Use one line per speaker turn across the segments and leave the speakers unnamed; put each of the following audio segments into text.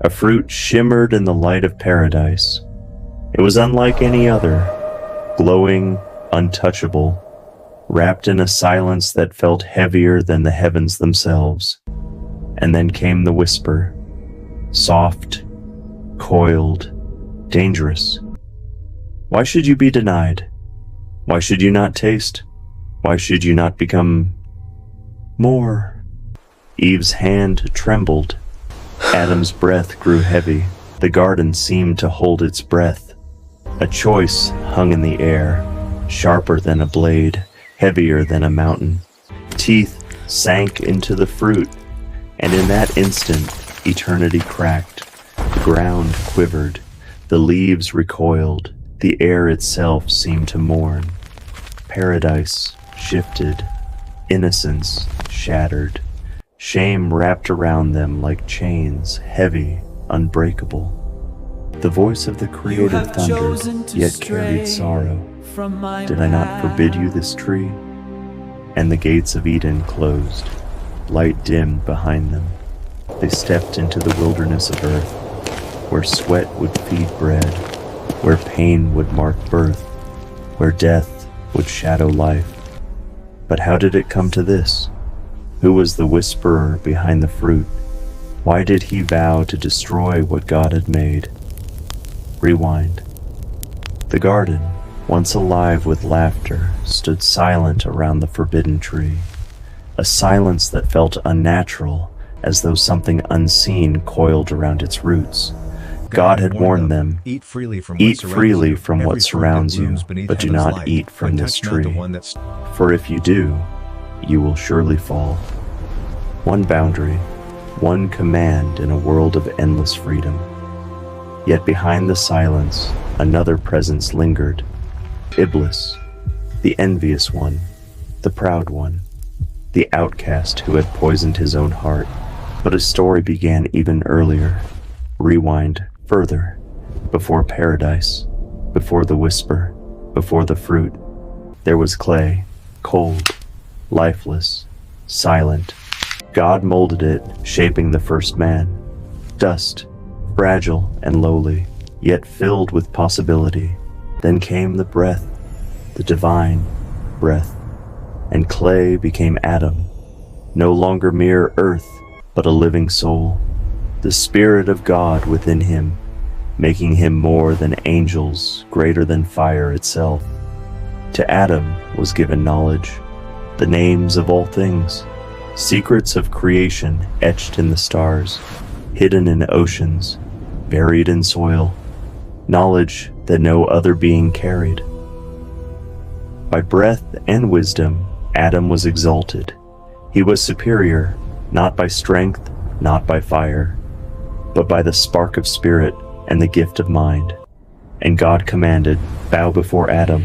a fruit shimmered in the light of paradise. It was unlike any other, glowing, untouchable, wrapped in a silence that felt heavier than the heavens themselves. And then came the whisper, soft, coiled, dangerous. Why should you be denied? Why should you not taste? Why should you not become more? Eve's hand trembled. Adam's breath grew heavy. The garden seemed to hold its breath. A choice hung in the air, sharper than a blade, heavier than a mountain. Teeth sank into the fruit, and in that instant, eternity cracked. The ground quivered, the leaves recoiled, the air itself seemed to mourn. Paradise shifted, innocence shattered. Shame wrapped around them like chains, heavy, unbreakable. The voice of the Creator thundered, yet carried sorrow. Did I not forbid you this tree? And the gates of Eden closed, light dimmed behind them. They stepped into the wilderness of earth, where sweat would feed bread, where pain would mark birth, where death would shadow life. But how did it come to this? Who was the whisperer behind the fruit? Why did he vow to destroy what God had made? Rewind. The garden, once alive with laughter, stood silent around the forbidden tree. A silence that felt unnatural, as though something unseen coiled around its roots. God had warned them, eat freely from what surrounds you, but do not eat from this tree. For if you do, you will surely fall. One boundary, one command in a world of endless freedom. Yet behind the silence, another presence lingered. Iblis, the envious one, the proud one, the outcast who had poisoned his own heart. But his story began even earlier. Rewind further, before paradise, before the whisper, before the fruit. There was clay, cold, lifeless, silent. God molded it, shaping the first man. Dust, fragile and lowly, yet filled with possibility. Then came the breath, the divine breath, and clay became Adam, no longer mere earth, but a living soul, the Spirit of God within him, making him more than angels, greater than fire itself. To Adam was given knowledge, the names of all things, secrets of creation etched in the stars, hidden in oceans, buried in soil, knowledge that no other being carried. By breath and wisdom, Adam was exalted. He was superior, not by strength, not by fire, but by the spark of spirit and the gift of mind. And God commanded, bow before Adam.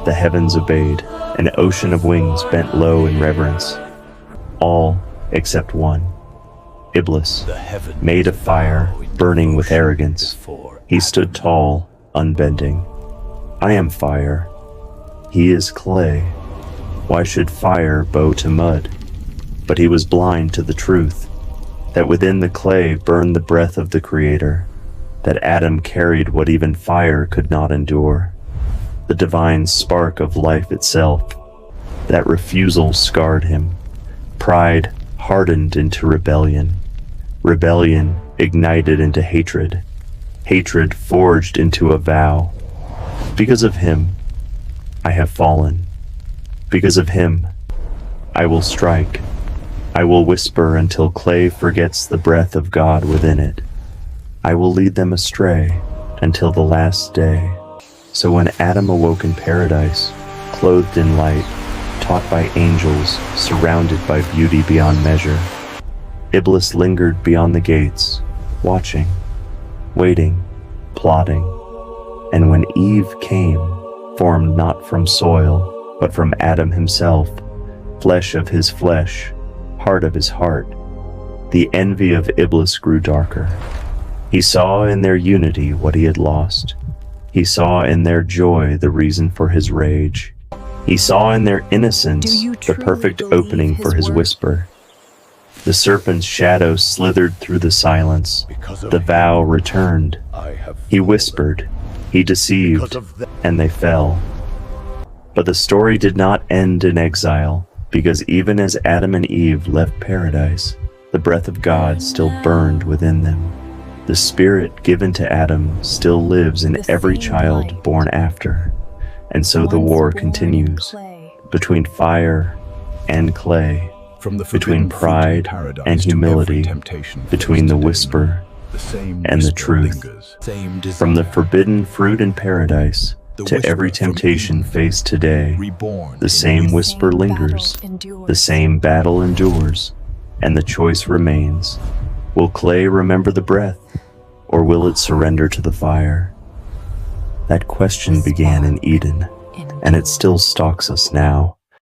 The heavens obeyed, an ocean of wings bent low in reverence. All except one, Iblis, made of fire, burning with arrogance. He stood tall, unbending. I am fire. He is clay. Why should fire bow to mud? But he was blind to the truth, that within the clay burned the breath of the Creator, that Adam carried what even fire could not endure, the divine spark of life itself. That refusal scarred him. Pride hardened into rebellion. Rebellion ignited into hatred. Hatred forged into a vow. Because of him, I have fallen. Because of him, I will strike. I will whisper until clay forgets the breath of God within it. I will lead them astray until the last day. So when Adam awoke in paradise, clothed in light, taught by angels, surrounded by beauty beyond measure, Iblis lingered beyond the gates, watching, waiting, plotting. And when Eve came, formed not from soil, but from Adam himself, flesh of his flesh, heart of his heart, the envy of Iblis grew darker. He saw in their unity what he had lost. He saw in their joy the reason for his rage. He saw in their innocence the perfect opening for his whisper. The serpent's shadow slithered through the silence. The vow returned. He whispered, he deceived, and they fell. But the story did not end in exile, because even as Adam and Eve left paradise, the breath of God still burned within them. The spirit given to Adam still lives in every child born after. And so the war continues between fire and clay, between pride and humility, between the whisper and the truth. From the forbidden fruit in paradise to every temptation faced today, the same whisper lingers, the same battle endures, and the choice remains. Will clay remember the breath, or will it surrender to the fire? That question began in Eden, and it still stalks us now.